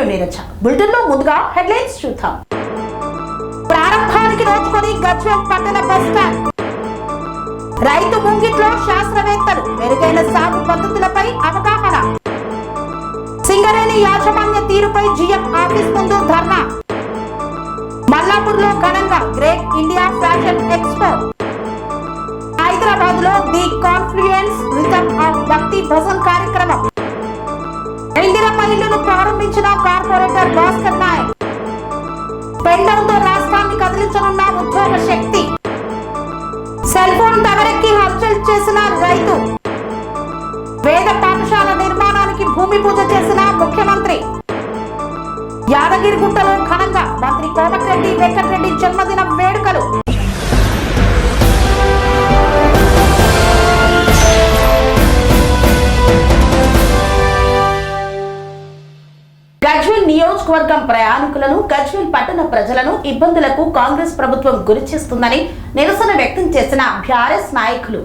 మరియు నీరజ. బులెటిన్లో ముందుగా హెడ్లైన్స్ చూద్దాం. ప్రారంభానికి నోచుకొని గజ్వేల్ పట్టణ బస్టాండ్. రైతు ముంగిట్లో శాస్త్రవేత్తలు మెరుగైన సాగు పద్ధతులపై అవగాహన. సింగరేణి యాజమాన్య తీరుపై జిఎం ఆఫీస్ ముందు ధర్నా. మల్లాపూర్లో ఘనంగా great India fashion expo. Hyderabad లో ది కాన్ఫ్లుయెన్స్ రిథమ్ ఆఫ్ భక్తి భజన్ కార్యక్రమం. ఇందిరమ్మ ఇల్లును ప్రారంభించిన కార్పొరేటర్ భాస్కర్ నాయక్. పెండంతో రాష్ట్రాన్ని కదిలించనున్న ఉద్యోగ శక్తి. సెల్ ఫోన్ టవరెక్కి హల్చల్ చేసిన రైతు. వేద పాఠశాల నిర్మాణానికి భూమి పూజ చేసిన ముఖ్యమంత్రి. యాదగిరిగుట్టలో ఘనంగా మంత్రి కోమటిరెడ్డి వెంకటరెడ్డి జన్మదిన వేడుకలు. గజ్వేల్ నియోజకవర్గం ప్రయాణికులను, గజ్వేల్ పట్టణ ప్రజలను ఇబ్బందులకు కాంగ్రెస్ ప్రభుత్వం గురిచేస్తుందని నిరసన వ్యక్తం చేసిన బీఆర్ఎస్ నాయకులు.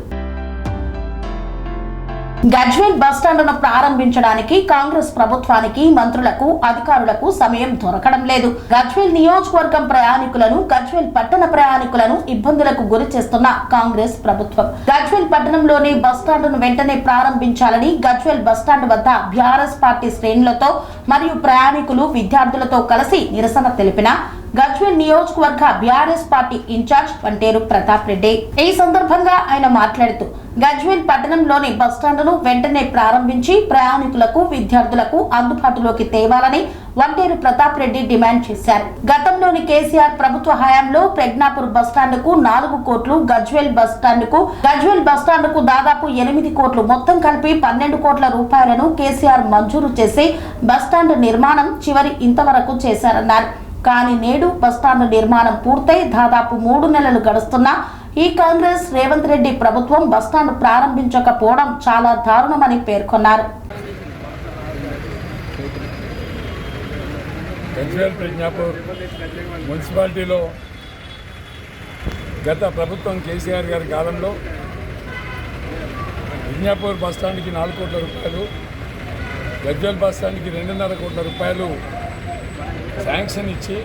గజ్వేల్ బస్టాండును ప్రారంభించడానికి కాంగ్రెస్ ప్రభుత్వానికి, మంత్రులకు, అధికారులకు సమయం దొరకడం లేదు. గజ్వేల్ నియోజకవర్గం ప్రయాణికులను, గజ్వేల్ పట్టణ ప్రయాణికులను ఇబ్బందులకు గురి చేస్తున్న కాంగ్రెస్ ప్రభుత్వం గజ్వేల్ పట్టణంలోని బస్టాండును వెంటనే ప్రారంభించాలని గజ్వేల్ బస్టాండ్ వద్ద బీఆర్ఎస్ పార్టీ శ్రేణులతో మరియు ప్రయాణికులు, విద్యార్థులతో కలిసి నిరసన తెలిపిన గజ్వేల్ నియోజకవర్గ బీఆర్ఎస్ పార్టీ ఇన్ఛార్జ్ వంటేరు ప్రతాప్ రెడ్డి. ఈ సందర్భంగా ఆయన మాట్లాడుతూ గజ్వేల్ పట్టణంలోని బస్టాండును వెంటనే ప్రారంభించి ప్రయాణికులకు, విద్యార్థులకు అందుబాటులోకి తేవాలని వంటేరు ప్రతాప్ రెడ్డి డిమాండ్ చేశారు. గతంలోని కేసీఆర్ ప్రభుత్వ హయాంలో ప్రజ్ఞాపూర్ బస్టాండుకు 4 కోట్లు, గజ్వేల్ బస్టాండుకు దాదాపు 8 కోట్లు, మొత్తం కలిపి 12 కోట్ల రూపాయలను కేసీఆర్ మంజూరు చేసి బస్టాండ్ నిర్మాణం చివరి ఇంతవరకు చేశారన్నారు. కానీ నేడు బస్టాండ్ నిర్మాణం పూర్తయి దాదాపు 3 నెలలు గడుస్తున్నా ఈ కాంగ్రెస్ రేవంత్ రెడ్డి ప్రభుత్వం బస్టాండ్ ప్రారంభించకపోవడం చాలా దారుణమని పేర్కొన్నారు. గజ్వేల్ ప్రజ్ఞాపూర్ మున్సిపాలిటీలో గత ప్రభుత్వం కేసీఆర్ గారి కాలంలో ప్రజ్ఞాపూర్ బస్టాండ్కి 4 కోట్ల రూపాయలు, గజ్వేల్ బస్టాండ్కి 2.5 కోట్ల రూపాయలు శాంక్షన్ ఇచ్చి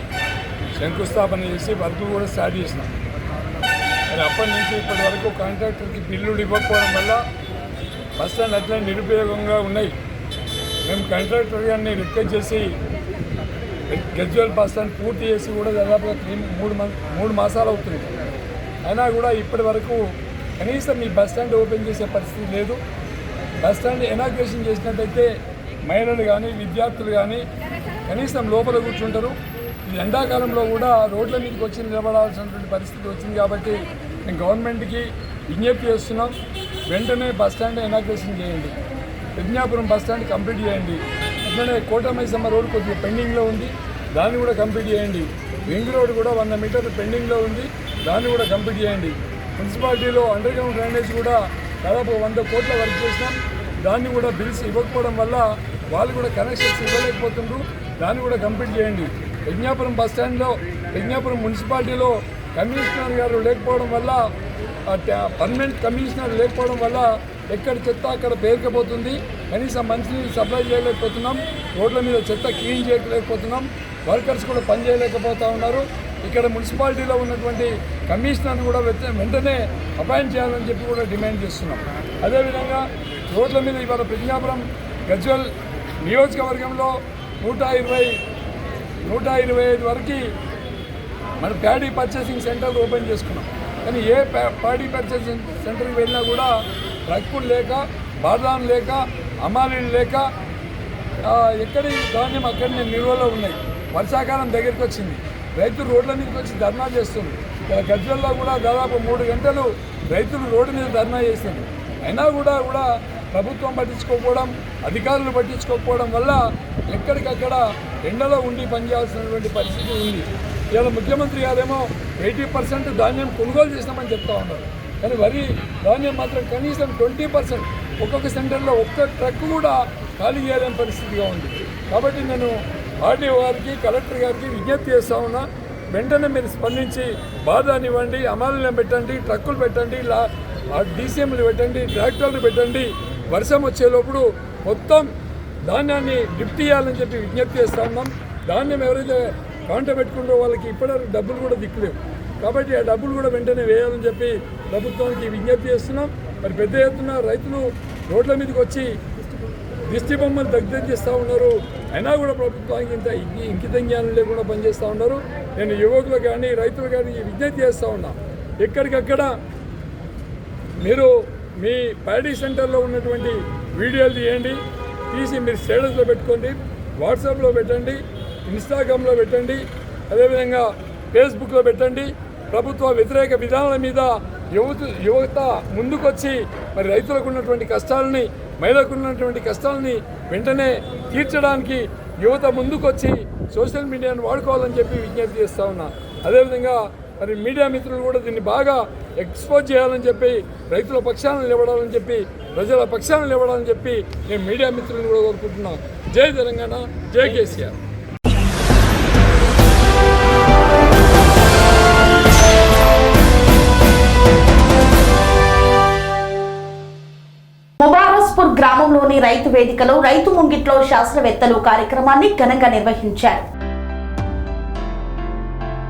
శంకుస్థాపన చేసి వర్క్ కూడా స్టార్ట్ చేసినాం. మరి అప్పటి నుంచి ఇప్పటి వరకు కాంట్రాక్టర్కి బిల్లులు ఇవ్వకపోవడం వల్ల బస్టాండ్ అట్లా నిరుపయోగంగా ఉన్నాయి. మేము కాంట్రాక్టర్ గారిని రిక్వెస్ట్ చేసి గజ్వేల్ బస్టాండ్ పూర్తి చేసి కూడా దాదాపుగా 3 మాసాలు అవుతుంది. అయినా కూడా ఇప్పటి వరకు కనీసం ఈ బస్టాండ్ ఓపెన్ చేసే పరిస్థితి లేదు. బస్టాండ్ ఇనాగ్రేషన్ చేసినట్టయితే మహిళలు కానీ, విద్యార్థులు కానీ కనీసం లోపల కూర్చుంటారు. ఈ ఎండాకాలంలో కూడా రోడ్ల మీదకి వచ్చి నిలబడాల్సినటువంటి పరిస్థితి వచ్చింది. కాబట్టి మేము గవర్నమెంట్కి విజ్ఞప్తి చేస్తున్నాం, వెంటనే బస్టాండ్ ఇనాగ్రేషన్ చేయండి, ప్రజ్ఞాపురం బస్టాండ్ కంప్లీట్ చేయండి. అట్లనే కోటమైసమ్మ రోడ్ కొద్దిగా పెండింగ్లో ఉంది, దాన్ని కూడా కంప్లీట్ చేయండి. రింగ్ రోడ్ కూడా 100 మీటర్లు పెండింగ్లో ఉంది, దాన్ని కూడా కంప్లీట్ చేయండి. మున్సిపాలిటీలో అండర్ గ్రౌండ్ డ్రైనేజ్ కూడా దాదాపు 100 కోట్ల వర్క్ చేసినాం, దాన్ని కూడా బిల్స్ ఇవ్వకపోవడం వల్ల వాళ్ళు కూడా కనెక్షన్స్ ఇవ్వలేకపోతుండ్రు, దాన్ని కూడా కంప్లీట్ చేయండి. ప్రజ్ఞాపురం బస్టాండ్లో, ప్రజ్ఞాపురం మున్సిపాలిటీలో కమిషనర్ గారు లేకపోవడం వల్ల, పర్మనెంట్ కమిషనర్ లేకపోవడం వల్ల ఎక్కడ చెత్త అక్కడ పేరుకపోతుంది. కనీసం మంచినీళ్ళు సప్లై చేయలేకపోతున్నాం, రోడ్ల మీద చెత్త క్లీన్ చేయలేకపోతున్నాం, వర్కర్స్ కూడా పని చేయలేకపోతూ ఉన్నారు. ఇక్కడ మున్సిపాలిటీలో ఉన్నటువంటి కమిషనర్ కూడా వెంటనే అపాయింట్ చేయాలని చెప్పి కూడా డిమాండ్ చేస్తున్నాం. అదేవిధంగా రోడ్ల మీద ఇవాళ ప్రజ్ఞాపురం గజ్వేల్ నియోజకవర్గంలో 125 వరకు మన ప్యాడీ పర్చేసింగ్ సెంటర్ ఓపెన్ చేసుకున్నాం. కానీ ఏ ప్యాడీ పర్చేసింగ్ సెంటర్కి వెళ్ళినా కూడా ట్రక్కులు లేక, బాదాం లేక, అమాలీలు లేక ఎక్కడి ధాన్యం అక్కడనే నిల్వలో ఉన్నాయి. వర్షాకాలం దగ్గరికి వచ్చింది, రైతులు రోడ్ల మీదకి వచ్చి ధర్నా చేస్తుంది. గజ్వేల్లో కూడా దాదాపు 3 గంటలు రైతులు రోడ్డు మీద ధర్నా చేస్తుంది. అయినా కూడా ప్రభుత్వం పట్టించుకోకపోవడం, అధికారులు పట్టించుకోకపోవడం వల్ల ఎక్కడికక్కడ ఎండలో ఉండి పనిచేయాల్సినటువంటి పరిస్థితి ఉంది. ఇవాళ ముఖ్యమంత్రి గారేమో 80% ధాన్యం కొనుగోలు చేస్తామని చెప్తా ఉన్నారు. కానీ వరి ధాన్యం మాత్రం కనీసం 20% ఒక్కొక్క సెంటర్లో ఒక్క ట్రక్ కూడా ఖాళీ చేయలేని పరిస్థితిగా ఉంది. కాబట్టి నేను ఆర్డీఓ గారికి, కలెక్టర్ గారికి విజ్ఞప్తి చేస్తా ఉన్నా, వెంటనే మీరు స్పందించి బాధాని ఇవ్వండి, అమలులను పెట్టండి, ట్రక్కులు పెట్టండి, డీసీఎంలు పెట్టండి, ట్రాక్టర్లు పెట్టండి. వర్షం వచ్చేలోపుడు మొత్తం ధాన్యాన్ని లిఫ్ట్ చేయాలని చెప్పి విజ్ఞప్తి చేస్తూ ఉన్నాం. ధాన్యం ఎవరైతే కాంట పెట్టుకుంటారో వాళ్ళకి ఇప్పటివరకు డబ్బులు కూడా దిక్కులేవు. కాబట్టి ఆ డబ్బులు కూడా వెంటనే వేయాలని చెప్పి ప్రభుత్వానికి విజ్ఞప్తి చేస్తున్నాం. మరి పెద్ద ఎత్తున రైతులు రోడ్ల మీదకి వచ్చి దిష్టి బొమ్మలు దగ్గరిస్తూ ఉన్నారు. అయినా కూడా ప్రభుత్వానికి ఇంత ఇంకిత జ్ఞానం లేకుండా పనిచేస్తూ ఉన్నారు. నేను యువకులు కానీ రైతులు కానీ విజ్ఞప్తి చేస్తూ ఉన్నా, ఎక్కడికక్కడ మీరు మీ ప్యాడీ సెంటర్లో ఉన్నటువంటి వీడియోలు తీయండి, తీసి మీరు స్టేటస్లో పెట్టుకోండి, వాట్సాప్లో పెట్టండి, ఇన్స్టాగ్రామ్లో పెట్టండి, అదేవిధంగా ఫేస్బుక్లో పెట్టండి. ప్రభుత్వ వ్యతిరేక విధానాల మీద యువత ముందుకొచ్చి మరి రైతులకు ఉన్నటువంటి కష్టాలని, మహిళలకు ఉన్నటువంటి కష్టాలని వెంటనే తీర్చడానికి యువత ముందుకొచ్చి సోషల్ మీడియాను వాడుకోవాలని చెప్పి విజ్ఞప్తి చేస్తూ ఉన్నా. అదేవిధంగా మరి మీడియా మిత్రులు కూడా దీన్ని బాగా ఎక్స్పోజ్ చేయాలని చెప్పి, రైతుల పక్షాన నిలబడాలని చెప్పి, ప్రజల పక్షాన నిలబడాలని చెప్పి నేను మీడియా మిత్రులను కూడా కోరుకుంటున్నాను. జై తెలంగాణ, జై కేసీఆర్. ముబారస్పూర్ గ్రామంలోని రైతు వేదికలో రైతు ముంగిట్లో శాస్త్రవేత్తలు కార్యక్రమాన్ని ఘనంగా నిర్వహించారు.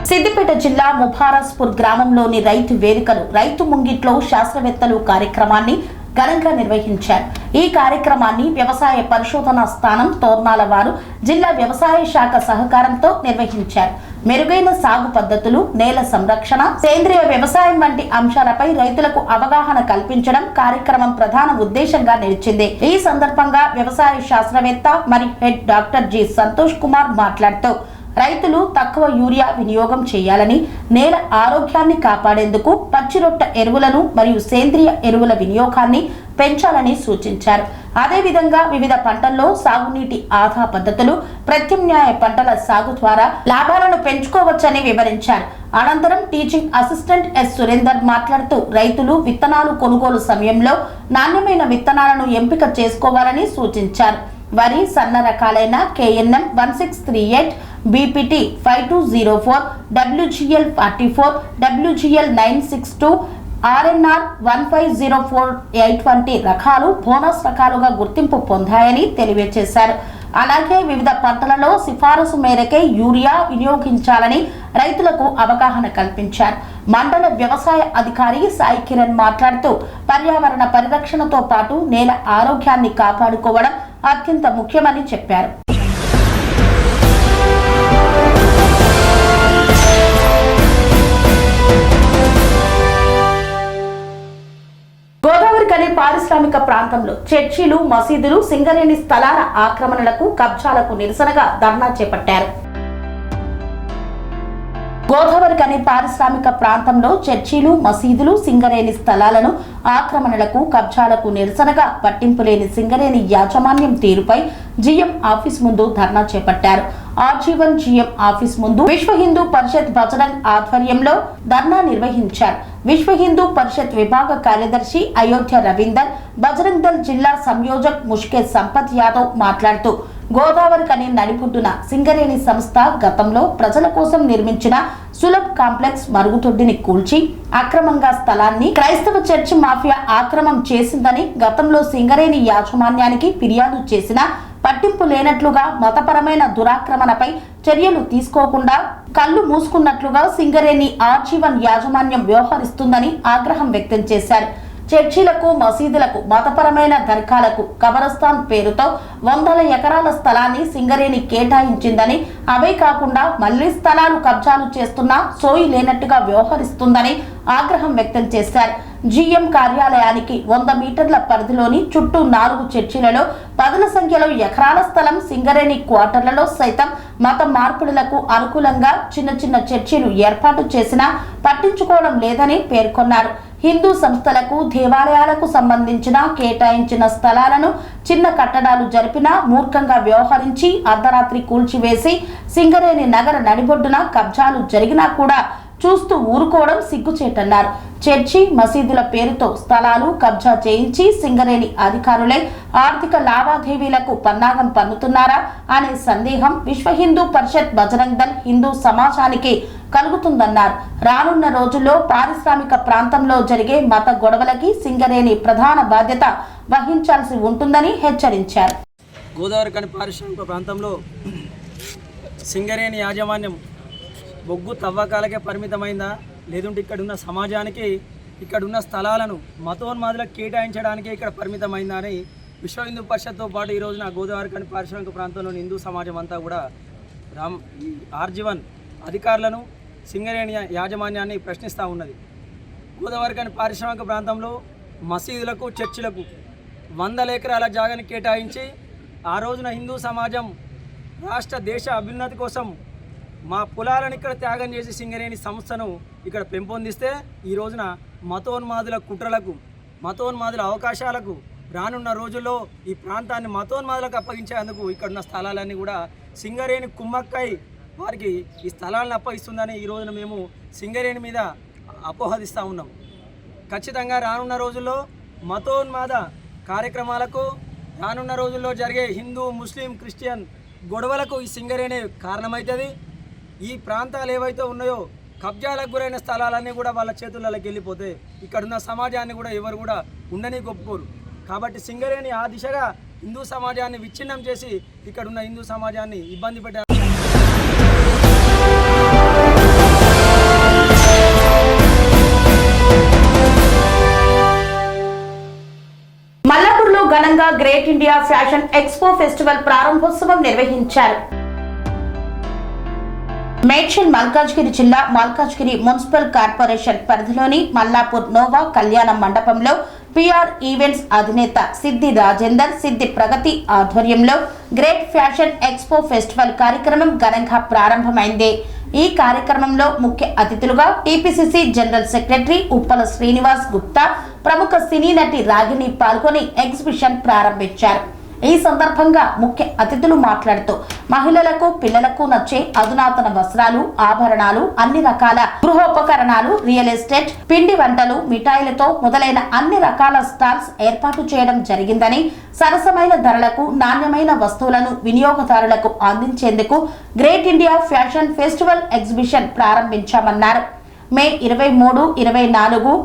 సిద్దిపేట జిల్లా ముబారస్పూర్ గ్రామంలోని రైతు వేదికలు రైతు ముంగిట్లో శాస్త్రవేత్తలు కార్యక్రమాన్ని ఘనంగా నిర్వహించారు. ఈ కార్యక్రమాన్ని వ్యవసాయ పరిశోధనా స్థానం తోర్నాల వారు జిల్లా వ్యవసాయ శాఖ సహకారంతో నిర్వహించారు. మెరుగైన సాగు పద్ధతులు, నేల సంరక్షణ, సేంద్రియ వ్యవసాయం వంటి అంశాలపై రైతులకు అవగాహన కల్పించడం కార్యక్రమం ప్రధాన ఉద్దేశంగా నిలిచింది. ఈ సందర్భంగా వ్యవసాయ శాస్త్రవేత్త మరియు head doctor G Santosh Kumar మాట్లాడుతూ రైతులు తక్కువ యూరియా వినియోగం చేయాలని, నేల ఆరోగ్యాన్ని కాపాడేందుకు పచ్చిరొట్ట ఎరువులను మరియు సేంద్రియ ఎరువుల వినియోగాన్ని పెంచాలని సూచించారు. అదేవిధంగా వివిధ పంటల్లో సాగునీటి ఆదా పద్ధతులు, ప్రత్యామ్నాయ పంటల సాగు ద్వారా లాభాలను పెంచుకోవచ్చని వివరించారు. అనంతరం టీచింగ్ అసిస్టెంట్ ఎస్ సురేందర్ మాట్లాడుతూ రైతులు విత్తనాలు కొనుగోలు సమయంలో నాణ్యమైన విత్తనాలను ఎంపిక చేసుకోవాలని సూచించారు. వరి సన్న రకాలైన KNM 1638, BPT 5204, WGL 44, WGL 962, RNR 1504 వంటి రకాలు బోనస్ రకాలుగా గుర్తింపు పొందాయని తెలియజేశారు. అలాగే వివిధ పంటలలో సిఫారసు మేరకే యూరియా వినియోగించాలని రైతులకు అవగాహన కల్పించారు. మండల వ్యవసాయ అధికారి సాయి కిరణ్ మాట్లాడుతూ పర్యావరణ పరిరక్షణతో పాటు నేల ఆరోగ్యాన్ని కాపాడుకోవడం అత్యంత ముఖ్యమని చెప్పారు. గోదావరిఖని పారిశ్రామిక ప్రాంతంలో చర్చిలు, మసీదులు, సింగరేణి స్థలాల ఆక్రమణలకు, కబ్జాలకు నిరసనగా ధర్నా చేపట్టారు. గోదావరిఖని పారిశ్రామిక ప్రాంతంలో చర్చిలు, మసీదులు, సింగరేణి స్థలాలను ఆక్రమణలకు, కబ్జాలకు నిరసనగా పట్టింపు లేని సింగరేణి యాజమాన్యం తీరుపై జీఎం ఆఫీస్ ముందు ధర్నా చేపట్టారు. ఆర్జీవన్ జీఎం ఆఫీస్ ముందు విశ్వ హిందూ పరిషత్ బజరంగ్ ఆధ్వర్యంలో ధర్నా నిర్వహించారు. విశ్వ హిందూ పరిషత్ విభాగ కార్యదర్శి అయోధ్య రవీందర్, బజరంగ్ దళ్ జిల్లా సంయోజక్ ముష్కే సంపత్ యాదవ్ మాట్లాడుతూ గోదావరిఖని నడిబొడ్డున సింగరేణి సంస్థ గతంలో ప్రజల కోసం నిర్మించిన సులభ్ కాంప్లెక్స్ మరుగుదొడ్డిని కూల్చి అక్రమంగా స్థలాన్ని క్రైస్తవ చర్చి మాఫియా ఆక్రమం చేసిందని గతంలో సింగరేణి యాజమాన్యానికి ఫిర్యాదు చేసినా పట్టింపు లేనట్లుగా, మతపరమైన దురాక్రమణపై చర్యలు తీసుకోకుండా కళ్ళు మూసుకున్నట్లుగా సింగరేణి ఆర్జీవన్ యాజమాన్యం వ్యవహరిస్తుందని ఆగ్రహం వ్యక్తం చేశారు. చర్చిలకు, మసీదులకు, మతపరమైన దర్గాలకు కబరస్థాన్ పేరుతో వందల ఎకరాల స్థలాన్ని సింగరేణి కేటాయించిందని, అవే కాకుండా మళ్లీ స్థలాలు కబ్జాలు చేస్తున్నా సోయి లేనట్టుగా వ్యవహరిస్తుందని ఆగ్రహం వ్యక్తం చేశారు. జీఎం కార్యాలయానికి 100 మీటర్ల పరిధిలోని చుట్టూ 4 చర్చిలలో పదుల సంఖ్యలో ఎకరాల స్థలం, సింగరేణి క్వార్టర్లలో సైతం మత మార్పిడులకు అనుకూలంగా చిన్న చిన్న చర్చిలు ఏర్పాటు చేసినా పట్టించుకోవడం లేదని పేర్కొన్నారు. హిందూ సంస్థలకు, దేవాలయాలకు సంబంధించిన కేటాయించిన స్థలాలను చిన్న కట్టడాలు జరిపినా మూర్ఖంగా వ్యవహరించి అర్ధరాత్రి కూల్చివేసి సింగరేణి నగర నడిబొడ్డున కబ్జాలు జరిగినా కూడా చూస్తూ ఊరుకోవడం సిగ్గుచేటన్నారు. చర్చి, మసీదుల పేరుతో స్థలాలు కబ్జా చేయించి సింగరేణి అధికారులే ఆర్థిక లావాదేవీలకు పన్నాగం పన్నుతున్నారా అనే సందేహం విశ్వ హిందూ పరిషత్ బజరంగ్ దళ్ హిందూ సమాజానికి కలుగుతుందన్నారు. రానున్న రోజుల్లో పారిశ్రామిక ప్రాంతంలో జరిగే మత గొడవలకి సింగరేణి ప్రధాన బాధ్యత వహించాల్సి ఉంటుందని హెచ్చరించారు. గోదావరిఖని పారిశ్రామిక ప్రాంతంలో సింగరేణి యాజమాన్యం బొగ్గు తవ్వకాలకే పరిమితమైందా, లేదంటే ఇక్కడున్న సమాజానికి ఇక్కడున్న స్థలాలను మతోన్మాదులకు కేటాయించడానికే ఇక్కడ పరిమితమైందా అని విశ్వ హిందూ పరిషత్తో పాటు ఈ రోజున గోదావరిఖని పారిశ్రామిక ప్రాంతంలోని హిందూ సమాజం అంతా కూడా ఆర్జీవన్ అధికారులను సింగరేణి యాజమాన్యాన్ని ప్రశ్నిస్తూ ఉన్నది. గోదావరిఖని పారిశ్రామిక ప్రాంతంలో మసీదులకు చర్చిలకు 100 ఎకరాల జాగాని కేటాయించి ఆ రోజున హిందూ సమాజం రాష్ట్ర దేశ అభ్యున్నతి కోసం మా పొలాలను ఇక్కడ త్యాగం చేసి సింగరేణి సంస్థను ఇక్కడ పెంపొందిస్తే ఈ రోజున మతోన్మాదుల కుట్రలకు, మతోన్మాదుల అవకాశాలకు రానున్న రోజుల్లో ఈ ప్రాంతాన్ని మతోన్మాదులకు అప్పగించేందుకు ఇక్కడున్న స్థలాలన్నీ కూడా సింగరేణి కుమ్మక్కై వారికి ఈ స్థలాలను అప్పగిస్తుందని ఈ రోజున మేము సింగరేణి మీద అపోహదిస్తూ ఉన్నాం. ఖచ్చితంగా రానున్న రోజుల్లో మతోన్మాద కార్యక్రమాలకు, రానున్న రోజుల్లో జరిగే హిందూ ముస్లిం క్రిస్టియన్ గొడవలకు ఈ సింగరేణి కారణమవుతుంది. ఈ ప్రాంతాలు ఏవైతే ఉన్నాయో కబ్జాలకు గురైన స్థలాలన్నీ కూడా వాళ్ళ చేతుల్లోకి వెళ్ళిపోతే ఇక్కడున్న సమాజాన్ని కూడా ఎవరు కూడా ఉండని ఒప్పుకోరు. కాబట్టి సింగరేణి ఆ దిశగా హిందూ సమాజాన్ని విచ్ఛిన్నం చేసి ఇక్కడున్న హిందూ సమాజాన్ని ఇబ్బంది పెట్టారు. మల్లాపూర్లో ఘనంగా great India fashion expo festival ప్రారంభోత్సవం నిర్వహించారు. మేడ్చల్ మల్కాజ్గిరి జిల్లా మల్కాజ్గిరి మున్సిపల్ కార్పొరేషన్ పరిధిలోని మల్లాపూర్ నోవా కళ్యాణ మండపంలో పిఆర్ ఈవెంట్స్ అధినేత సిద్ధి రాజేందర్, సిద్ధి ప్రగతి ఆధ్వర్యంలో గ్రేట్ ఫ్యాషన్ ఎక్స్పో ఫెస్టివల్ కార్యక్రమం ఘనంగా ప్రారంభమైంది. ఈ కార్యక్రమంలో ముఖ్య అతిథులుగా TPCC general secretary Uppala Srinivas Gupta, ప్రముఖ సినీ నటి రాగిణి పాల్గొని ఎగ్జిబిషన్ ప్రారంభించారు. ఈ సందర్భంగా ముఖ్య అతిథులు మాట్లాడుతూ మహిళలకు, పిల్లలకు నచ్చే అధునాతన వస్త్రాలు, ఆభరణాలు, అన్ని రకాల గృహోపకరణాలు, రియల్ ఎస్టేట్, పిండి వంటలు, మిఠాయిలతో మొదలైన అన్ని రకాల స్టాల్స్ ఏర్పాటు చేయడం జరిగిందని, సరసమైన ధరలకు నాణ్యమైన వస్తువులను వినియోగదారులకు అందించేందుకు great India fashion festival exhibition ప్రారంభించామన్నారు. మే 23, 24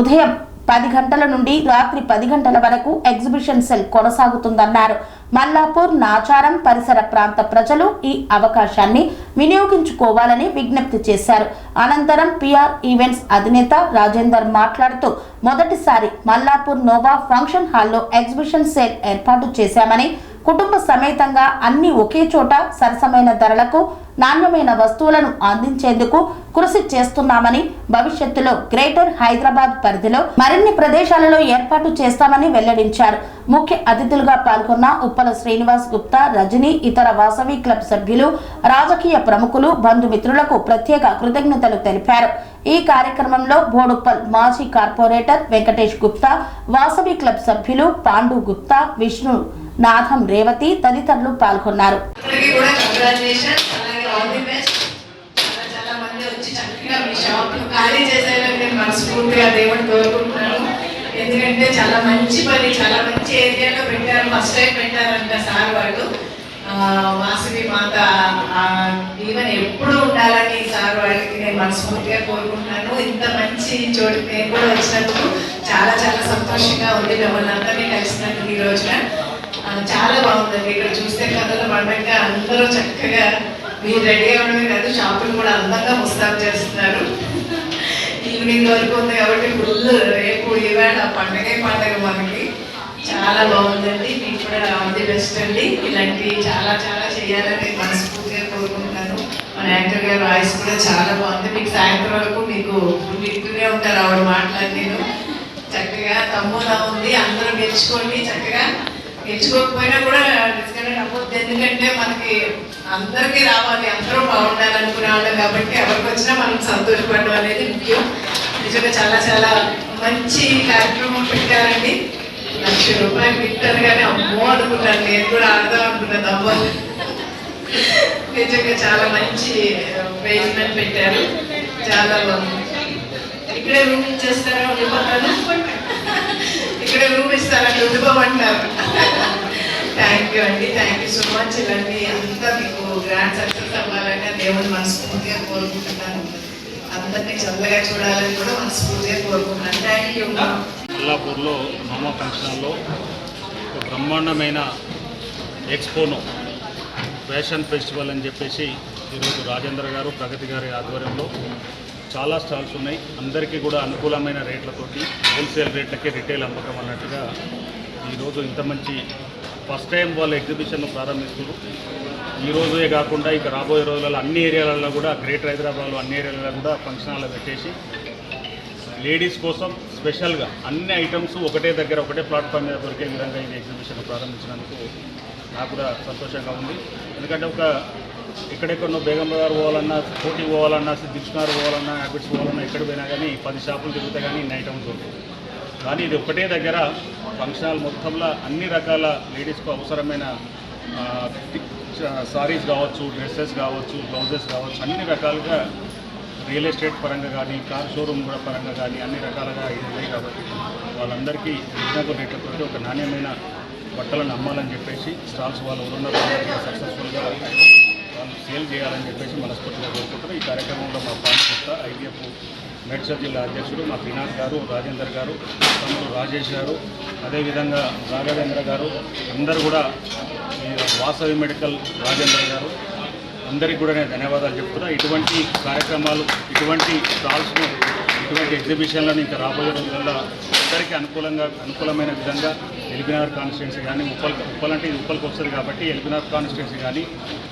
ఉదయం 10 గంటల నుండి రాత్రి 10 గంటల వరకు ఎగ్జిబిషన్ సెల్ కొనసాగుతుందన్నారు. మల్లాపూర్, నాచారం పరిసర ప్రాంత ప్రజలు ఈ అవకాశాన్ని వినియోగించుకోవాలని విజ్ఞప్తి చేశారు. అనంతరం పిఆర్ ఈవెంట్స్ అధినేత రాజేందర్ మాట్లాడుతూ మొదటిసారి మల్లాపూర్ నోవా ఫంక్షన్ హాల్లో ఎగ్జిబిషన్ సెల్ ఏర్పాటు చేశామని, కుటుంబ సమేతంగా అన్ని ఒకే చోట సరసమైన ధరలకు నాణ్యమైన వస్తువులను అందించేందుకు కృషి చేస్తున్నామని, భవిష్యత్తులో గ్రేటర్ హైదరాబాద్ పరిధిలో మరిన్ని ప్రదేశాలలో ఏర్పాటు చేస్తామని వెల్లడించారు. ముఖ్య అతిథులుగా పాల్గొన్న ఉప్పల శ్రీనివాస్ గుప్తా, రజనీ, ఇతర వాసవి క్లబ్ సభ్యులు, రాజకీయ ప్రముఖులు, బంధుమిత్రులకు ప్రత్యేక కృతజ్ఞతలు తెలిపారు. ఈ కార్యక్రమంలో బోడుప్పల్ మాజీ కార్పొరేటర్ వెంకటేష్ గుప్తా, వాసవి క్లబ్ సభ్యులు పాండు గుప్తా, విష్ణు నాథం, రేవతి తదితరులు పాల్గొన్నారు. ఎందుకంటే చాలా మంచి పని, చాలా మంచి ఏరియాలో పెట్టారు. ఫస్ట్ టైం పెట్టారంట సార్ వాళ్ళు. వాసవి మాత ఈవెన్ ఎప్పుడు ఉండాలని సార్ వాళ్ళకి నేను మనస్ఫూర్తిగా కోరుకుంటున్నాను. ఇంత మంచి చోటు నేను కూడా వచ్చినందుకు చాలా చాలా సంతోషంగా ఉంది. మిమ్మల్ని అందరినీ కలిసినందుకు ఈ రోజున చాలా బాగుందండి. ఇక్కడ చూస్తే కథల పండుగ అందరూ చక్కగా మీరు రెడీ అవ్వడమే కాదు, షాపులు కూడా అందంగా ముస్తాబు చేస్తున్నారు. ఈవినింగ్ వరకు ఉంది కాబట్టి ఫుల్ రేపు ఈవేళ పండగే పండగ మనకి. చాలా బాగుందండి. మీకు కూడా ఆల్ ది బెస్ట్ అండి. ఇలాంటివి చాలా చాలా చేయాలని మనస్ఫూర్తిగా కోరుకుంటున్నాను. మన యాంకర్ గారి వాయిస్ కూడా చాలా బాగుంది. మీకు సాయంత్రం వరకు మీకు వింటూనే ఉంటారు ఆవిడ మాట్లాడి. నేను చక్కగా తమ్ములా ఉంది. అందరూ మెచ్చుకోండి. చక్కగా మెచ్చుకోకపోయినా కూడా డిస్కనెక్ట్ అవ్వద్దు. ఎందుకంటే మనకి అందరికీ రావాలి, అందరూ బాగుండాలనుకునే వాళ్ళం కాబట్టి ఎవరికి వచ్చినా మనం సంతోషపడడం అనేది ముఖ్యం. నిజంగా చాలా చాలా మంచి కార్యక్రమం పెట్టారండి. ₹1,00,000 పెట్టారు కానీ అమ్మో అనుకున్నాను. నేను కూడా ఆడదాం అనుకున్నాను. అమ్మో నిజంగా చాలా మంచి పేజ్మెంట్ పెట్టారు. చాలా బాగుంది. ఇక్కడే రూమ్ ఇచ్చేస్తారా? ఉండిపోతాను. ఇక్కడే రూమ్ ఇస్తారని ఉండిపోమంటున్నారు. థ్యాంక్ యూ అండి. Thank you so much. ఇవన్నీ అంతా మీకు గ్రాండ్ సక్సెస్ అవ్వాలని దేవుని మనస్ఫూర్తిగా కోరుకుంటున్నాను. అందరినీ చల్లగా చూడాలని కూడా మనస్ఫూర్తిగా కోరుకుంటున్నాను. Thank you. మల్లాపూర్లో నోవా ఫంక్షన్ హాల్లో బ్రహ్మాండమైన ఎక్స్పోనో ఫ్యాషన్ ఫెస్టివల్ అని చెప్పేసి ఈరోజు రాజేంద్ర గారు ప్రగతి గారి ఆధ్వర్యంలో చాలా స్టాల్స్ ఉన్నాయి. అందరికీ కూడా అనుకూలమైన రేట్లతోటి హోల్సేల్ రేట్లకే రిటైల్ అమ్మకం అన్నట్టుగా ఈరోజు ఇంత మంచి ఫస్ట్ టైం వాళ్ళు ఎగ్జిబిషన్ను ప్రారంభిస్తున్నారు. ఈ రోజే కాకుండా ఇక రాబోయే రోజులలో అన్ని ఏరియాలలో కూడా గ్రేటర్ హైదరాబాద్లో అన్ని ఏరియాలలో కూడా ఫంక్షన్ హాల్లో పెట్టేసి లేడీస్ కోసం స్పెషల్గా అన్ని ఐటమ్స్ ఒకటే దగ్గర ఒకటే ప్లాట్ఫామ్ మీద దొరికే విధంగా ఈ ఎగ్జిబిషన్ ప్రారంభించినందుకు నాకు కూడా సంతోషంగా ఉంది. ఎందుకంటే ఎక్కడెక్కడో బేగం బజార్ పోవాలన్నా, కోటి పోవాలన్నా, దిక్షనర్ పోవాలన్నా, హ్యాబిట్స్ పోవాలన్నా, ఎక్కడ పోయినా కానీ 10 షాపులు తిరుగుతా కానీ ఇన్ని ఐటమ్స్ ఉంటాయి. కానీ ఇది ఒకటే దగ్గర ఫంక్షన్ హాల్ మొత్తంలో అన్ని రకాల లేడీస్కు అవసరమైన సారీస్ కావచ్చు, డ్రెస్సెస్ కావచ్చు, బ్లౌజెస్ కావచ్చు, అన్ని రకాలుగా రియల్ ఎస్టేట్ పరంగా కానీ, కార్ షోరూమ్ కూడా పరంగా కానీ అన్ని రకాలుగా ఇది ఉన్నాయి. కాబట్టి వాళ్ళందరికీ రీజనబుల్ రేట్లతో ఒక నాణ్యమైన బట్టలను అమ్మాలని చెప్పేసి స్టాల్స్ వాళ్ళు ఉన్నత సక్సెస్ఫుల్గా వాళ్ళు సేల్ చేయాలని చెప్పేసి మనస్ఫూర్తిగా కోరుకుంటారు. ఈ కార్యక్రమంలో మా పాండ్య ఐడిఎఫ్ మేడ్చల్ జిల్లా అధ్యక్షుడు మా వినాయక్ గారు, రాజేందర్ గారు, తమ్ముడు రాజేష్ గారు, అదేవిధంగా రాఘవేంద్ర గారు, అందరూ కూడా వాసవి మెడికల్ రాజేంద్ర గారు, అందరికీ కూడా నేను ధన్యవాదాలు చెప్తున్నా. ఇటువంటి కార్యక్రమాలు, ఇటువంటి స్టాల్స్ను, ఇటువంటి ఎగ్జిబిషన్లను ఇంకా రాబోయే రోజుల్లో అందరికీ అనుకూలమైన విధంగా ఎల్బీనగర్ కాన్స్టిట్యున్సీ కానీ, ఉప్పల్ అంటే ఇది ఉప్పల్కి వస్తుంది కాబట్టి ఎల్బీనగర్ కాన్స్టిట్యున్సీ కానీ,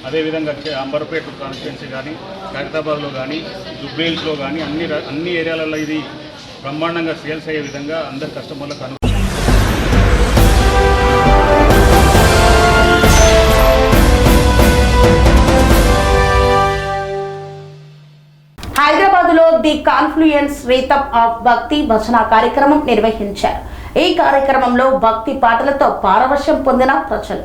అదేవిధంగా అంబర్పేట కాన్స్టిట్యున్సీ కానీ, ఖైరతాబాద్లో కానీ, జుబ్లీహిల్స్లో కానీ అన్ని ఏరియాలలో ఇది బ్రహ్మాండంగా సేల్స్ అయ్యే విధంగా అందరు కస్టమర్లకు హైదరాబాద్లో ది కాన్ఫ్లుయెన్స్ రీతమ్ ఆఫ్ భక్తి భజన కార్యక్రమం నిర్వహించారు. ఈ కార్యక్రమంలో భక్తి పాటలతో పారవశ్యం పొందిన ప్రజలు.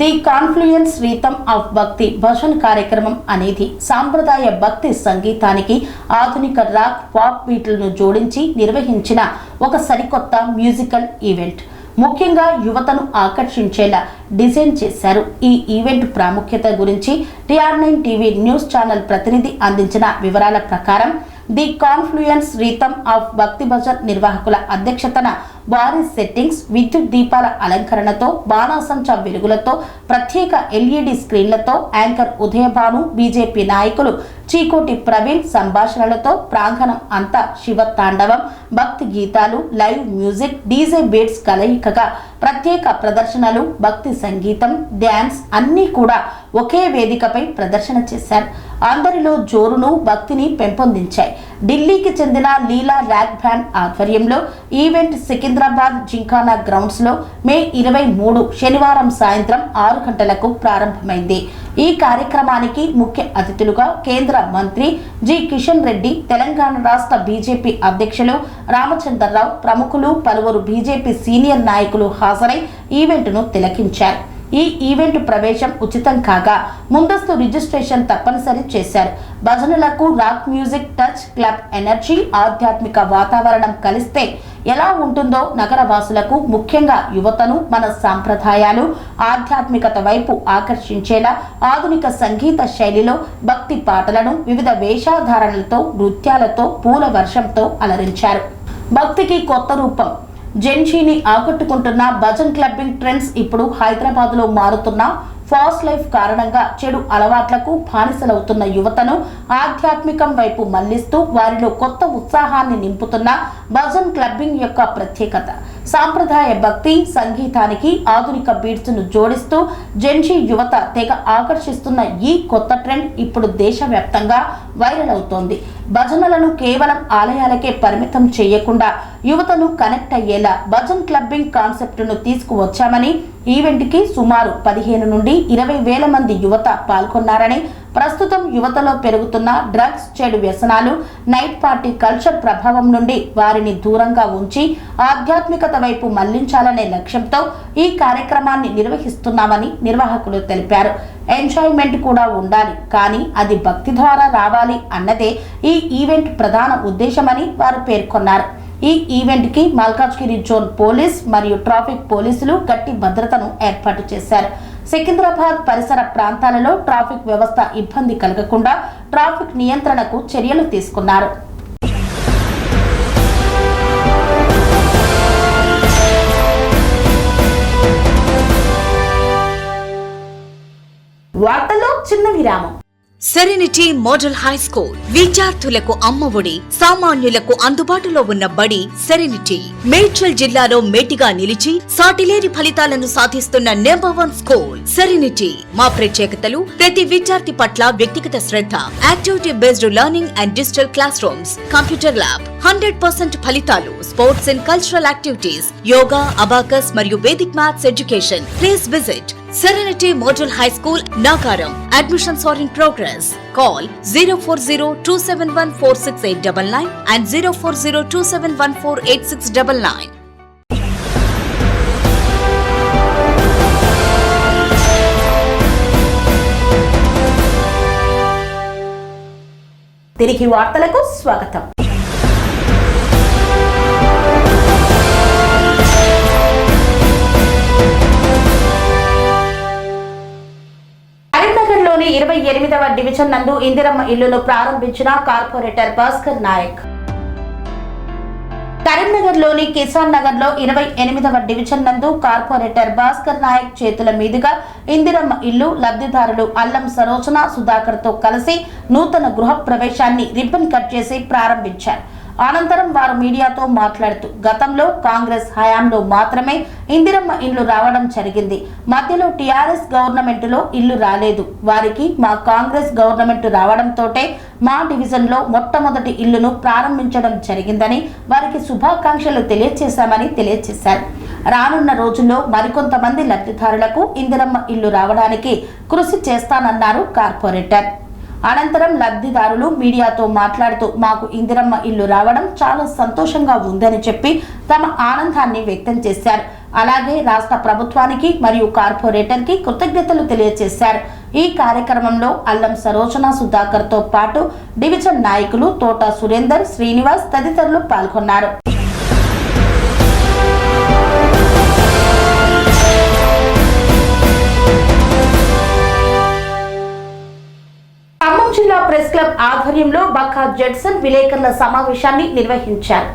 ది కాన్ఫ్లుయెన్స్ రీతమ్ ఆఫ్ భక్తి భజన్ కార్యక్రమం అనేది సాంప్రదాయ భక్తి సంగీతానికి ఆధునిక రాక్, పాప్ బీట్లను జోడించి నిర్వహించిన ఒక సరికొత్త మ్యూజికల్ ఈవెంట్. ముఖ్యంగా యువతను ఆకర్షించేలా డిజైన్ చేశారు. ఈ ఈవెంట్ ప్రాముఖ్యత గురించి TR9 టీవీ న్యూస్ ఛానల్ ప్రతినిధి అందించిన వివరాల ప్రకారం ది కాన్ఫ్లుయెన్స్ రీతమ్ ఆఫ్ భక్తి భజన్ నిర్వాహకుల అధ్యక్షతన భారీ సెట్టింగ్స్, విద్యుత్ దీపాల అలంకరణతో, బాణాసంచా వెలుగులతో, ప్రత్యేక LED స్క్రీన్లతో, యాంకర్ ఉదయభాను, బీజేపీ నాయకులు చీకోటి ప్రవీణ్ సంభాషణలతో ప్రాంగణం అంతా శివ తాండవం, భక్తి గీతాలు, లైవ్ మ్యూజిక్, డీజే బీట్స్ కలయికగా ప్రత్యేక ప్రదర్శనలు, భక్తి సంగీతం, డ్యాన్స్ అన్నీ కూడా ఒకే వేదికపై ప్రదర్శన చేశారు. అందరిలో జోరును, భక్తిని పెంపొందించాయి. ఢిల్లీకి చెందిన లీలా ర్యాక్ బ్యాండ్ ఆధ్వర్యంలో ఈవెంట్ సికింద్రాబాద్ జింకానా గ్రౌండ్స్ లో మే 23 శనివారం సాయంత్రం 6 గంటలకు ప్రారంభమైంది. ఈ కార్యక్రమానికి ముఖ్య అతిథులుగా కేంద్ర మంత్రి జి కిషన్ రెడ్డి, తెలంగాణ రాష్ట్ర బీజేపీ అధ్యక్షులు రామచంద్రరావు, ప్రముఖులు, పలువురు బీజేపీ సీనియర్ నాయకులు హాజరై ఈవెంట్ను తిలకించారు. ఈ ఈవెంట్ ప్రవేశం ఉచితం కాగా ముందస్తు రిజిస్ట్రేషన్ తప్పనిసరి చేశారు. భజనలకు rock music, touch, club energy, ఆధ్యాత్మిక వాతావరణం కలిస్తే ఎలా ఉంటుందో నగరవాసులకు, ముఖ్యంగా యువతను మన సాంప్రదాయాలు, ఆధ్యాత్మికత వైపు ఆకర్షించేలా ఆధునిక సంగీత శైలిలో భక్తి పాటలను వివిధ వేషధారణలతో, నృత్యాలతో, పూల వర్షంతో అలరించారు. భక్తికి కొత్త రూపం. జెన్జీని ఆకట్టుకుంటున్న భజన్ క్లబ్బింగ్ ట్రెండ్స్ ఇప్పుడు హైదరాబాద్ లో మారుతున్న ఫాస్ట్ లైఫ్ కారణంగా చెడు అలవాట్లకు బానిసలవుతున్న యువతను ఆధ్యాత్మికం వైపు మళ్లిస్తూ వారిలో కొత్త ఉత్సాహాన్ని నింపుతున్న భజన్ క్లబ్బింగ్ యొక్క ప్రత్యేకత. సాంప్రదాయ భక్తి సంగీతానికి ఆధునిక బీట్స్ ను జోడిస్తూ జెన్జీ యువత తెగ ఆకర్షిస్తున్న ఈ కొత్త ట్రెండ్ ఇప్పుడు దేశవ్యాప్తంగా వైరల్ అవుతోంది. భజనలను కేవలం ఆలయాలకే పరిమితం చేయకుండా యువతను కనెక్ట్ అయ్యేలా భజన్ క్లబ్బింగ్ కాన్సెప్ట్ ను తీసుకువచ్చామని, ఈవెంట్ కి సుమారు 15 నుండి 20 వేల మంది యువత పాల్గొన్నారని, ప్రస్తుతం యువతలో పెరుగుతున్న డ్రగ్స్, చెడు వ్యసనాలు, నైట్ పార్టీ కల్చర్ ప్రభావం నుండి వారిని దూరంగా ఉంచి ఆధ్యాత్మికత వైపు మళ్లించాలనే లక్ష్యంతో ఈ కార్యక్రమాన్ని నిర్వహిస్తున్నామని నిర్వాహకులు తెలిపారు. ఎంజాయ్మెంట్ కూడా ఉండాలి, కానీ అది భక్తి ద్వారా రావాలి అన్నదే ఈ ఈవెంట్ ప్రధాన ఉద్దేశమని వారు పేర్కొన్నారు. ఈ ఈవెంట్ కి మల్కాజ్గిరి జోన్ పోలీస్ మరియు ట్రాఫిక్ పోలీసులు గట్టి భద్రతను ఏర్పాటు చేశారు. సికింద్రాబాద్ పరిసర ప్రాంతాలలో ట్రాఫిక్ వ్యవస్థ ఇబ్బంది కలగకుండా ట్రాఫిక్ నియంత్రణకు చర్యలు తీసుకున్నారు. వార్తల్లో చిన్న విరామం. సెరెనిటీ మోడల్ హై స్కూల్ విద్యార్థులకు అమ్మఒడి, సామాన్యులకు అందుబాటులో ఉన్న బడి సెరెనిటీ. మేడ్చల్ జిల్లాలో మేటిగా నిలిచి సాటిలేని ఫలితాలను సాధిస్తున్న నంబర్ 1 స్కూల్ సెరెనిటీ. మా ప్రత్యేకతలు ప్రతి విద్యార్థి పట్ల వ్యక్తిగత శ్రద్ధ, activity based learning and digital class rooms, computer lab, 100% ఫలితాలు, sports and cultural activities, yoga, abacus మరియు Vedic maths education. Please visit Serenity Model High School, Nagaram. Admissions are in progress. Call 040-271-46899 and 040-271-48699. తిరిగి వార్తలకు స్వాగతం. కరీంనగర్లోని 28వ డివిజన్ నందు ఇందిరమ్మ ఇల్లును ప్రారంభించిన corporator Bhaskar Naik. కరీంనగర్లోని కిసాన్ నగర్ లో 28వ డివిజన్ నందు కార్పొరేటర్ భాస్కర్ నాయక్ చేతుల మీదుగా ఇందిరమ్మ ఇల్లు లబ్ధిదారులు అల్లం సరోజన సుధాకర్ తో కలిసి నూతన గృహ ప్రవేశాన్ని రిబ్బన్ కట్ చేసి ప్రారంభించారు. అనంతరం వారు మీడియాతో మాట్లాడుతూ గతంలో కాంగ్రెస్ హయాంలో మాత్రమే ఇందిరమ్మ ఇల్లు రావడం జరిగింది. మధ్యలో టీఆర్ఎస్ గవర్నమెంట్ లో ఇల్లు రాలేదు. వారికి మా కాంగ్రెస్ గవర్నమెంట్ రావడంతోటే మా డివిజన్ లో మొట్టమొదటి ఇల్లును ప్రారంభించడం జరిగిందని వారికి శుభాకాంక్షలు తెలియజేశామని తెలియజేశారు. రానున్న రోజుల్లో మరికొంతమంది లబ్ధిదారులకు ఇందిరమ్మ ఇల్లు రావడానికి కృషి చేస్తానన్నారు కార్పొరేటర్. అనంతరం లబ్ధిదారులు మీడియాతో మాట్లాడుతూ మాకు ఇందిరమ్మ ఇల్లు రావడం చాలా సంతోషంగా ఉందని చెప్పి తమ ఆనందాన్ని వ్యక్తం చేశారు. అలాగే రాష్ట్ర ప్రభుత్వానికి మరియు కార్పొరేటర్ కి కృతజ్ఞతలు తెలియజేశారు. ఈ కార్యక్రమంలో అల్లం సరోజన సుధాకర్ తో పాటు డివిజన్ నాయకులు తోట సురేందర్, శ్రీనివాస్ తదితరులు పాల్గొన్నారు. ఖమ్మం జిల్లా ప్రెస్ క్లబ్ ఆధ్వర్యంలో బక్కా జడ్సన్ విలేకరుల సమావేశాన్ని నిర్వహించారు.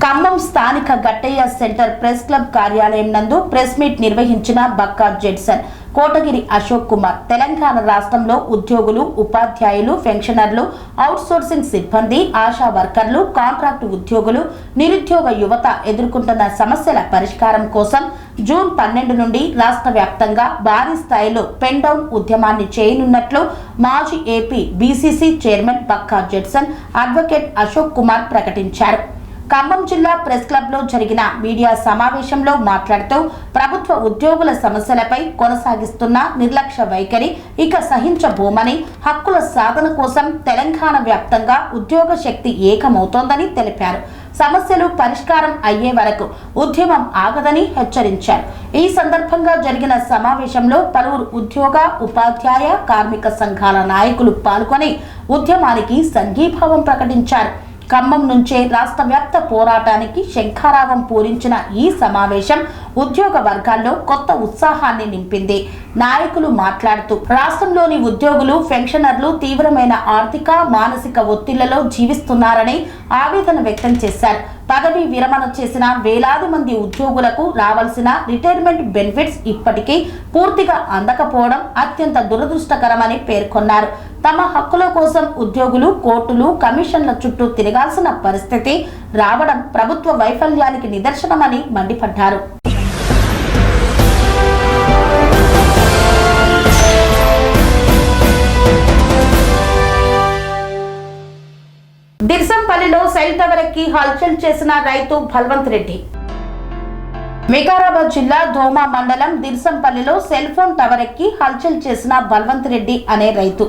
ఖమ్మం స్థానిక గట్టయ్య సెంటర్ ప్రెస్ క్లబ్ కార్యాలయం నందు ప్రెస్ మీట్ నిర్వహించిన బక్కా జడ్సన్, కోటగిరి అశోక్ కుమార్ తెలంగాణ రాష్ట్రంలో ఉద్యోగులు, ఉపాధ్యాయులు, పెన్షనర్లు, అవుట్ సోర్సింగ్ సిబ్బంది, ఆశా వర్కర్లు, కాంట్రాక్టు ఉద్యోగులు, నిరుద్యోగ యువత ఎదుర్కొంటున్న సమస్యల పరిష్కారం కోసం జూన్ 12 నుండి రాష్ట్ర వ్యాప్తంగా భారీ స్థాయిలో పెన్ డౌన్ ఉద్యమాన్ని చేయనున్నట్లు మాజీ AP BCC chairman Bakka Judson advocate Ashok Kumar ప్రకటించారు. ఖమ్మం జిల్లా ప్రెస్ క్లబ్ లో జరిగిన మీడియా సమావేశంలో మాట్లాడుతూ ప్రభుత్వ ఉద్యోగుల సమస్యలపై కొనసాగిస్తున్న నిర్లక్ష్య వైఖరి ఇక సహించబోమని, హక్కుల సాధన కోసం తెలంగాణ వ్యాప్తంగా ఉద్యోగ శక్తి ఏకమవుతోందని తెలిపారు. సమస్యలు పరిష్కారం అయ్యే వరకు ఉద్యమం ఆగదని హెచ్చరించారు. ఈ సందర్భంగా జరిగిన సమావేశంలో పలువురు ఉద్యోగ, ఉపాధ్యాయ, కార్మిక సంఘాల నాయకులు పాల్గొని ఉద్యమానికి సంఘీభావం ప్రకటించారు. ఖమ్మం నుంచే రాష్ట్ర వ్యాప్త పోరాటానికి శంఖారావం పూరించిన ఈ సమావేశం ఉద్యోగ వర్గాల్లో కొత్త ఉత్సాహాన్ని నింపింది. నాయకులు మాట్లాడుతూ రాష్ట్రంలోని ఉద్యోగులు, పెన్షనర్లు తీవ్రమైన ఆర్థిక, మానసిక ఒత్తిళ్లలో జీవిస్తున్నారని ఆవేదన వ్యక్తం చేశారు. పదవీ విరమణ చేసిన వేలాది మంది ఉద్యోగులకు రావాల్సిన రిటైర్మెంట్ బెనిఫిట్స్ ఇప్పటికీ పూర్తిగా అందకపోవడం అత్యంత దురదృష్టకరమని పేర్కొన్నారు. తమ హక్కుల కోసం ఉద్యోగులు కోర్టులు, కమిషన్ల చుట్టూ తిరగాల్సిన పరిస్థితి రావడం ప్రభుత్వ వైఫల్యానికి నిదర్శనమని మండిపడ్డారు. దిర్సంపల్లిలో సెల్ టవర్ ఎక్కి హల్చల్ చేసిన రైతు బల్వంత్ రెడ్డి. వికారాబాద్ జిల్లా ధోమా మండలం దిర్సంపల్లిలో సెల్ ఫోన్ టవర్ ఎక్కి హల్చల్ చేసిన బల్వంత్ రెడ్డి అనే రైతు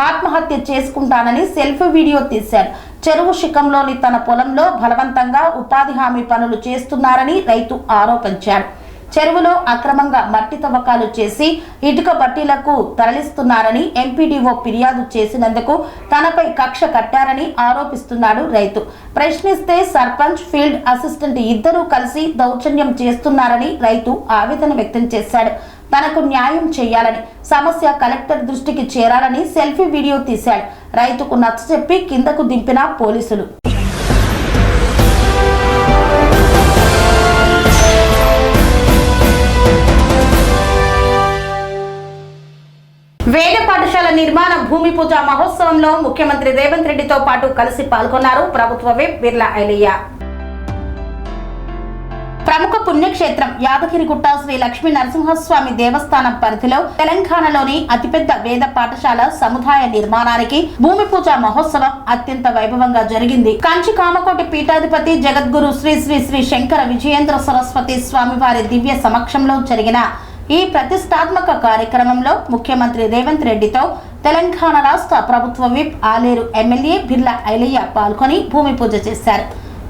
ఆత్మహత్య చేసుకుంటానని సెల్ఫీ వీడియో తీశారు. చెరువు శిఖంలోని తన పొలంలో బలవంతంగా ఉపాధి హామీ పనులు చేస్తున్నారని రైతు ఆరోపించారు. చెరువులో అక్రమంగా మట్టి తవ్వకాలు చేసి ఇటుక బట్టీలకు తరలిస్తున్నారని ఎంపీడీఓ ఫిర్యాదు చేసినందుకు తనపై కక్ష కట్టారని ఆరోపిస్తున్నాడు రైతు. ప్రశ్నిస్తే సర్పంచ్, ఫీల్డ్ అసిస్టెంట్ ఇద్దరూ కలిసి దౌర్జన్యం చేస్తున్నారని రైతు ఆవేదన వ్యక్తం చేశాడు. తనకు న్యాయం చేయాలని, సమస్య కలెక్టర్ దృష్టికి చేరాలని సెల్ఫీ వీడియో తీశాడు. రైతుకు నచ్చజెప్పి కిందకు దింపిన పోలీసులు. వేద పాఠశాల నిర్మాణ భూమి పూజ మహోత్సవంలో ముఖ్యమంత్రి రేవంత్ రెడ్డితో పాటు కలిసి పాల్గొన్నారు ప్రభుత్వ విప్ బిర్లా ఐలయ్య. ప్రముఖ పుణ్యక్షేత్రం యాదగిరిగుట్ట శ్రీ లక్ష్మీ నరసింహస్వామి దేవస్థానం పరిధిలో తెలంగాణలోని అతిపెద్ద వేద పాఠశాల సముదాయ నిర్మాణానికి భూమి పూజ మహోత్సవం అత్యంత వైభవంగా జరిగింది. కంచి కామకోటి పీఠాధిపతి జగద్గురు శ్రీ శ్రీ శ్రీ శంకర విజయేంద్ర సరస్వతి స్వామివారి దివ్య సమక్షంలో జరిగిన ఈ ప్రతిష్టాత్మక కార్యక్రమంలో ముఖ్యమంత్రి రేవంత్ రెడ్డితో తెలంగాణ రాష్ట్ర ప్రభుత్వ విప్ ఆలేరు ఎమ్మెల్యే బిర్లా ఐలయ్య పాల్గొని భూమి పూజ చేశారు.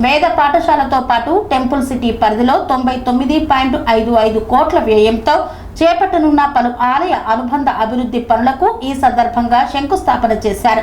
వేద పాఠశాలతో పాటు టెంపుల్ సిటీ పరిధిలో 99.55 కోట్ల వ్యయంతో చేపట్టనున్న పలు ఆలయ అనుబంధ అభివృద్ధి పనులకు ఈ సందర్భంగా శంకుస్థాపన చేశారు.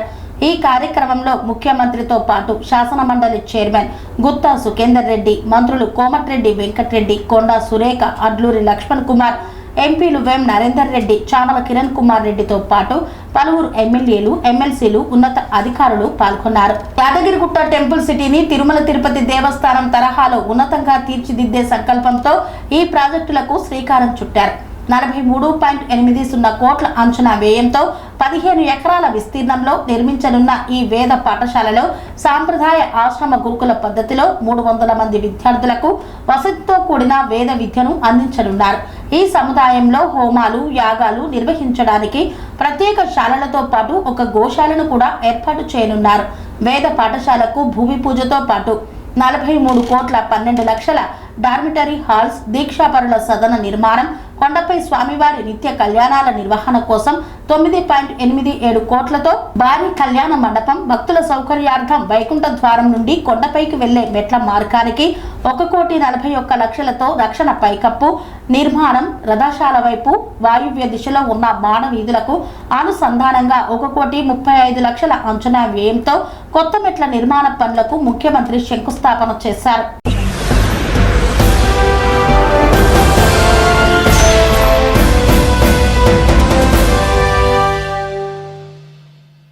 ఈ కార్యక్రమంలో ముఖ్యమంత్రితో పాటు శాసన మండలి చైర్మన్ గుత్తా సుఖేందర్ రెడ్డి, మంత్రులు కోమటిరెడ్డి వెంకటరెడ్డి, కొండా సురేఖ, అడ్లూరి లక్ష్మణ్ కుమార్, ఎంపీలు వేం నరేందర్ రెడ్డి, చామల కిరణ్ కుమార్ రెడ్డితో పాటు పలువురు ఎమ్మెల్యేలు, ఎమ్మెల్సీలు, ఉన్నత అధికారులు పాల్గొన్నారు. యాదగిరిగుట్ట టెంపుల్ సిటీని తిరుమల తిరుపతి దేవస్థానం తరహాలో ఉన్నతంగా తీర్చిదిద్దే సంకల్పంతో ఈ ప్రాజెక్టులకు శ్రీకారం చుట్టారు. 43.80 కోట్ల అంచనా వ్యయంతో 15 ఎకరాల విస్తీర్ణంలో నిర్మించనున్న ఈ వేద పాఠశాలలో సాంప్రదాయ ఆశ్రమ గురుకుల పద్ధతిలో 300 మంది విద్యార్థులకు వసతితో కూడిన వేద విద్యను అందించనున్నారు. ఈ సముదాయంలో హోమాలు, యాగాలు నిర్వహించడానికి ప్రత్యేక శాలలతో పాటు ఒక గోశాలను కూడా ఏర్పాటు చేయనున్నారు. వేద పాఠశాలకు భూమి పూజతో పాటు 43.12 డార్మిటరీ హాల్స్, దీక్షాపరుల సదన నిర్మాణం, కొండపై స్వామివారి నిత్య కళ్యాణాల నిర్వహణ కోసం 9.87 కోట్లతో భారీ కళ్యాణ మండపం, భక్తుల సౌకర్యార్థం వైకుంఠ ద్వారం నుండి కొండపైకి వెళ్లే మెట్ల మార్గానికి 1,41,00,000తో రక్షణ పైకప్పు నిర్మాణం, రథశాల వైపు వాయువ్య దిశలో ఉన్న మానవీధులకు అనుసంధానంగా 1,35,00,000 అంచనా వ్యయంతో కొత్త మెట్ల నిర్మాణ పనులకు ముఖ్యమంత్రి శంకుస్థాపన చేశారు.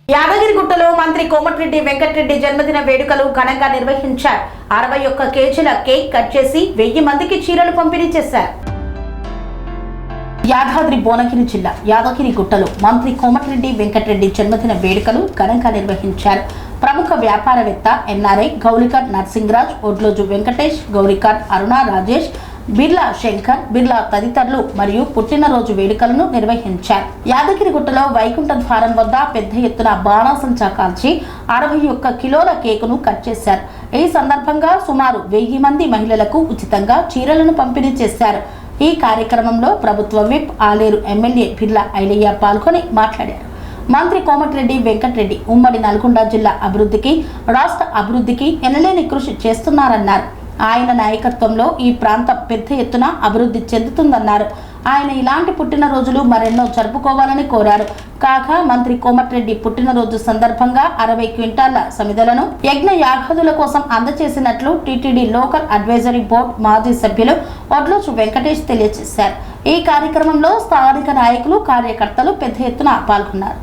యాదగిరిగుట్టలో మంత్రి కోమటిరెడ్డి వెంకటరెడ్డి జన్మదిన వేడుకలు ఘనంగా నిర్వహించారు. 61 కేజీల కేక్ కట్ చేసి 1000 మందికి చీరలు పంపిణీ చేశారు. యాదాద్రి భువనగిరి జిల్లా యాదగిరిగుట్టలో మంత్రి కోమటిరెడ్డి వెంకటరెడ్డి జన్మదిన వేడుకలు ఘనంగా నిర్వహించారు. ప్రముఖ వ్యాపారవేత్త ఎన్ఆర్ఐ గౌరికర్ నర్సింగ్రాజ్, ఒడ్లోజు వెంకటేష్, గౌరికర్ అరుణ, రాజేష్, బిర్లా శంకర్, బిర్లా తదితరులు మరియు పుట్టినరోజు వేడుకలను నిర్వహించారు. యాదగిరిగుట్టలో వైకుంఠ ద్వారం వద్ద పెద్ద ఎత్తున బాణాసంచా కాల్చి 61 కిలోల కేకును కట్ చేశారు. ఈ సందర్భంగా సుమారు 1000 మంది మహిళలకు ఉచితంగా చీరలను పంపిణీ చేశారు. ఈ కార్యక్రమంలో ప్రభుత్వ విప్ ఆలేరు ఎమ్మెల్యే బిర్లా ఐలయ్య పాల్గొని మాట్లాడారు. మంత్రి కోమటిరెడ్డి వెంకటరెడ్డి ఉమ్మడి నల్గొండ జిల్లా అభివృద్ధికి, రాష్ట్ర అభివృద్ధికి ఎనలేని కృషి చేస్తున్నారన్నారు. ఆయన నాయకత్వంలో ఈ ప్రాంతం పెద్ద ఎత్తున అభివృద్ధి చెందుతుందన్నారు. ఆయన ఇలాంటి పుట్టినరోజులు మరెన్నో జరుపుకోవాలని కోరారు. కాగా మంత్రి కోమటిరెడ్డి పుట్టినరోజు సందర్భంగా 60 క్వింటాళ్ల సమిధలను యజ్ఞ యాగాదుల కోసం అందజేసినట్లు టీటీడీ లోకల్ అడ్వైజరీ బోర్డు మాజీ సభ్యులు ఒడ్లోచు వెంకటేష్ తెలియజేశారు. ఈ కార్యక్రమంలో స్థానిక నాయకులు, కార్యకర్తలు పెద్ద ఎత్తున పాల్గొన్నారు.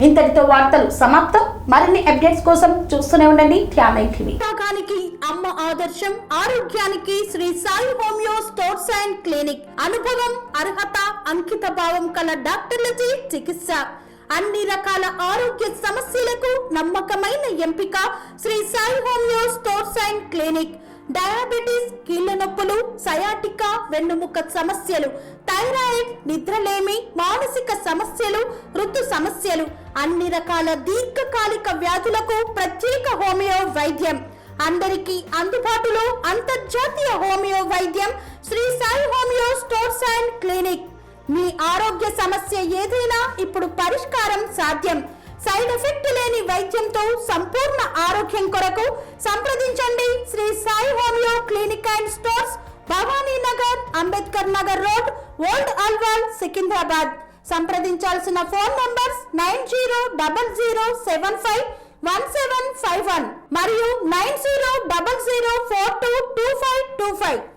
ఇంతటితో వార్తలు సమాప్తం. మరిన్ని అప్డేట్స్ కోసం చూస్తూనే ఉండండి ధ్యానం టీవీ. రోగానికి అమ్మ ఆదర్శం, ఆరోగ్యానికి Sri Sai homeo stores and clinic. అనుభవం, అర్హత, అంకిత భావం కల డాక్టర్లచే చికిత్స. అన్ని రకాల ఆరోగ్య సమస్యలకు నమ్మకమైన ఎంపిక Sri Sai homeo stores and clinic. Diabetes, కీళ్ల నొప్పులు, సయాటికా, వెన్నుముక సమస్యలు, థైరాయిడ్, నిద్రలేమి, మానసిక సమస్యలు, ఋతు సమస్యలు, అన్ని రకాల దీర్ఘకాలిక వ్యాధులకు ప్రత్యేక హోమియో వైద్యం. అందరికీ అందుబాటులో అంతర్జాతీయ హోమియో వైద్యం Shri Sai homeo stores and clinic. మీ ఆరోగ్య సమస్య ఏదైనా ఇప్పుడు పరిష్కారం సాధ్యం. సైడ్ ఎఫెక్ట్ లేని వైద్యంతో సంపూర్ణ ఆరోగ్యం కొరకు సంప్రదించండి Shri Sai homeo clinic and stores, Bhavani Nagar, Ambedkar Nagar road, old Alwal, Secunderabad. సంప్రదించాల్సిన ఫోన్ నంబర్స్ 9000751751 మరియు 9000422525.